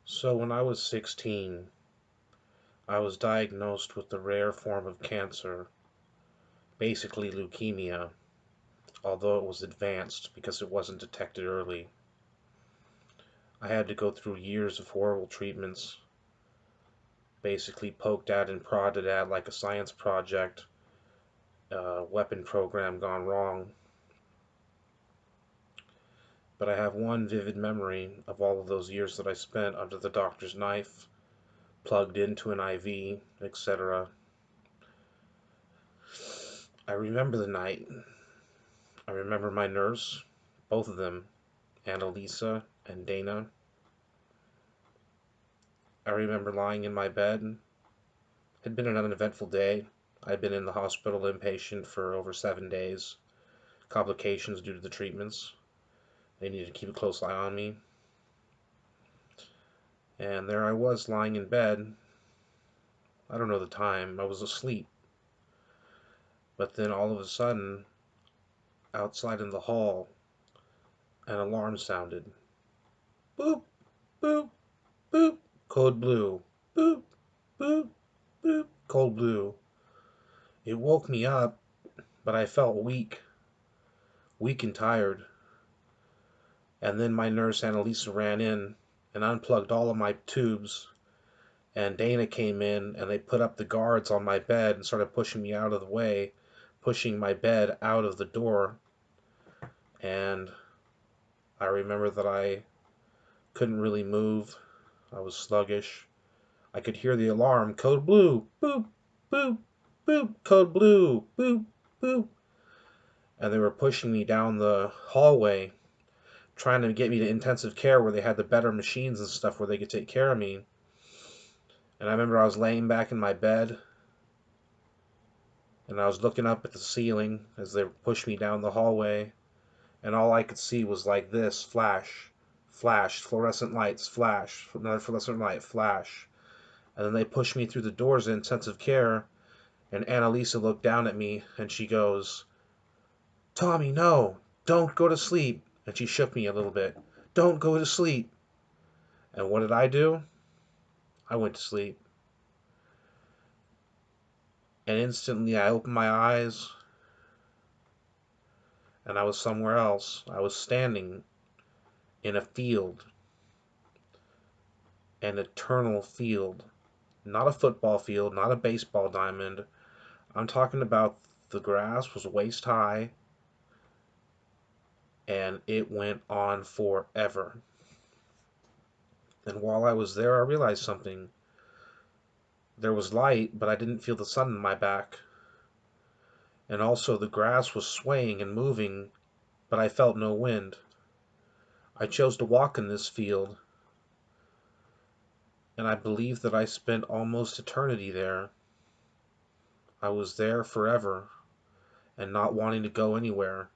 So when I was 16, I was diagnosed with the rare form of cancer, basically leukemia, although it was advanced because it wasn't detected early. I had to go through years of horrible treatments, basically poked at and prodded at like a science project, weapon program gone wrong. But I have one vivid memory of all of those years that I spent under the doctor's knife, plugged into an IV, etc. I remember the night. I remember my nurse, both of them, Annalisa and Dana. I remember lying in my bed. It had been an uneventful day. I'd been in the hospital inpatient for over 7 days. Complications due to the treatments. They needed to keep a close eye on me. And there I was lying in bed. I don't know the time. I was asleep. But then all of a sudden, outside in the hall, an alarm sounded. Boop, boop, boop. Code blue. Boop, boop, boop. Code blue. It woke me up, but I felt weak and tired. And then my nurse Annalisa ran in and unplugged all of my tubes. And Dana came in and they put up the guards on my bed and started pushing me out of the way, pushing my bed out of the door. And I remember that I couldn't really move. I was sluggish. I could hear the alarm, code blue, boop, boop, boop, code blue, boop, boop. And they were pushing me down the hallway, trying to get me to intensive care where they had the better machines and stuff where they could take care of me. And I remember I was laying back in my bed and I was looking up at the ceiling as they pushed me down the hallway, and all I could see was like this flash, flash, fluorescent lights, flash, another fluorescent light, flash. And then they pushed me through the doors of intensive care, and Annalisa looked down at me and she goes, Tommy, no, don't go to sleep. And she shook me a little bit. Don't go to sleep. And what did I do? I went to sleep. And instantly I opened my eyes and I was somewhere else. I was standing in a field, an eternal field. Not a football field, not a baseball diamond. I'm talking about the grass was waist high and it went on forever. And while I was there, I realized something. There was light, but I didn't feel the sun in my back. And also the grass was swaying and moving, but I felt no wind. I chose to walk in this field, and I believe that I spent almost eternity there. I was there forever, and not wanting to go anywhere.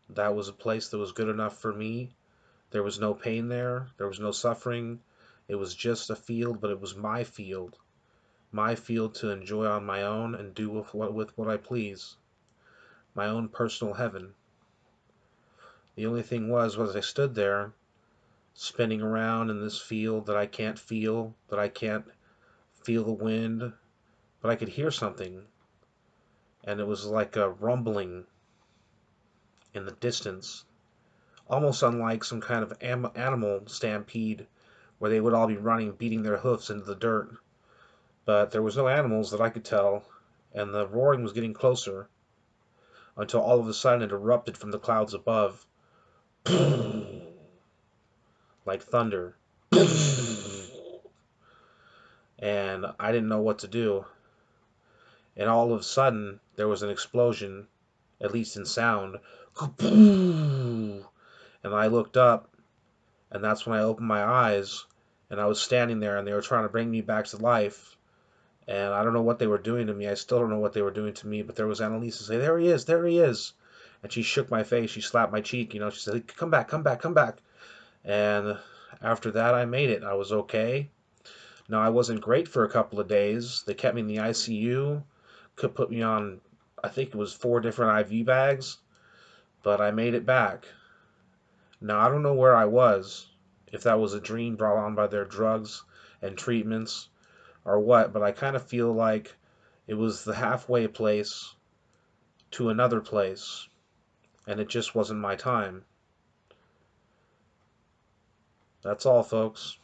That was a place that was good enough for me. There was no pain there, there was no suffering. It was just a field, but it was my field. My field to enjoy on my own and do with what I please. My own personal heaven. The only thing was I stood there, spinning around in this field that I can't feel, that I can't feel the wind, but I could hear something, and it was like a rumbling in the distance, almost unlike some kind of animal stampede where they would all be running, beating their hoofs into the dirt. But there was no animals that I could tell, and the roaring was getting closer until all of a sudden it erupted from the clouds above, like thunder. And I didn't know what to do. And all of a sudden, there was an explosion, at least in sound. And I looked up, and that's when I opened my eyes, and I was standing there, and they were trying to bring me back to life. And I don't know what they were doing to me. I still don't know what they were doing to me, but there was Annalisa say, there he is, there he is. And she shook my face, she slapped my cheek, she said, come back, come back, come back. And after that, I made it. I was okay. Now, I wasn't great for a couple of days. They kept me in the ICU, could put me on, I think it was 4 different IV bags, but I made it back. Now, I don't know where I was if that was a dream brought on by their drugs and treatments or what, but I kind of feel like it was the halfway place to another place, and it just wasn't my time. That's all, folks.